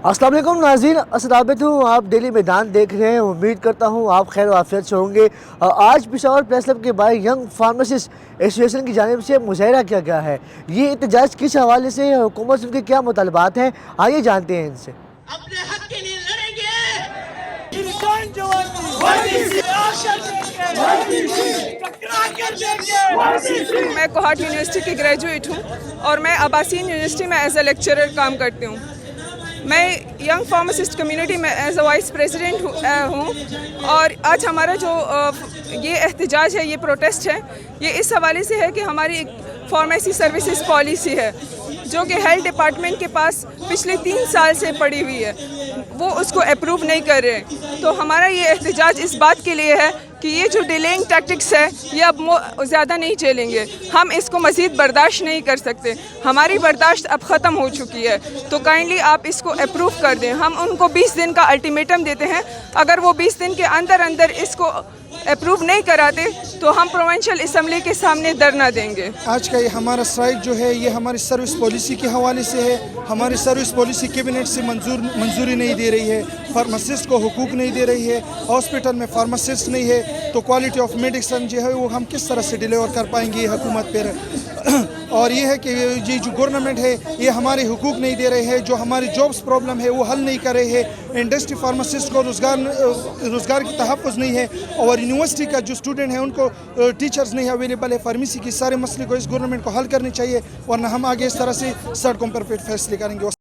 السلام علیکم ناظرین، اسد عابد ہوں. آپ ڈیلی میدان دیکھ رہے ہیں. امید کرتا ہوں آپ خیر و عافیت سے ہوں گے. آج پشاور پریس کلب کے باہر ینگ فارماسسٹ ایسوسی ایشن کی جانب سے مظاہرہ کیا گیا ہے. یہ احتجاج کس حوالے سے ہے، حکومت سے ان کے کیا مطالبات ہیں، آئیے جانتے ہیں ان سے. اپنے حق کے لیے لڑیں گے. میں کوہاٹ یونیورسٹی کی گریجویٹ ہوں اور میں عباسین یونیورسٹی میں ایز اے لیکچرر کام کرتی ہوں. میں ینگ فارماسسٹ کمیونٹی میں ایز اے وائس پریزیڈنٹ ہوں اور آج ہمارا جو یہ احتجاج ہے، یہ پروٹیسٹ ہے، یہ اس حوالے سے ہے کہ ہماری ایک فارمیسی سروسز پالیسی ہے جو کہ ہیلتھ ڈپارٹمنٹ کے پاس پچھلے 3 سال سے پڑی ہوئی ہے، وہ اس کو اپروو نہیں کر رہے. تو ہمارا یہ احتجاج اس بات کے لیے ہے کہ یہ جو ڈیلیئنگ ٹیکٹکس ہے یہ اب زیادہ نہیں چلیں گے. ہم اس کو مزید برداشت نہیں کر سکتے. ہماری برداشت اب ختم ہو چکی ہے. تو کائنڈلی آپ اس کو اپروو کر دیں. ہم ان کو 20 دن کا الٹیمیٹم دیتے ہیں. اگر وہ 20 دن کے اندر اس کو اپروو نہیں کراتے تو ہم پروونشل اسمبلی کے سامنے دھرنا دیں گے. آج کا یہ ہمارا اسٹرائک جو ہے یہ ہماری سروس پالیسی کے حوالے سے ہے. ہماری سروس پالیسی کیبنٹ سے منظوری نہیں دے رہی ہے. فارماسسٹ کو حقوق نہیں دے رہی ہے. ہاسپٹل میں فارماسسٹ نہیں ہے تو کوالٹی آف میڈیسن جو ہے وہ ہم کس طرح سے ڈیلیور کر پائیں گے حکومت پر. اور یہ ہے کہ یہ جو گورنمنٹ ہے یہ ہمارے حقوق نہیں دے رہے ہے. جو ہماری جابس پرابلم ہے وہ حل نہیں کر رہے ہے. انڈسٹری فارماسسٹ کو روزگار کی تحفظ نہیں ہے اور یونیورسٹی کا جو اسٹوڈنٹ ہے ان کو ٹیچرز نہیں اویلیبل ہے. فارمیسی کی سارے مسئلے کو اس گورنمنٹ کو حل کرنی چاہیے ورنہ ہم آگے اس طرح سے سڑکوں پر فیصلے کریں گے.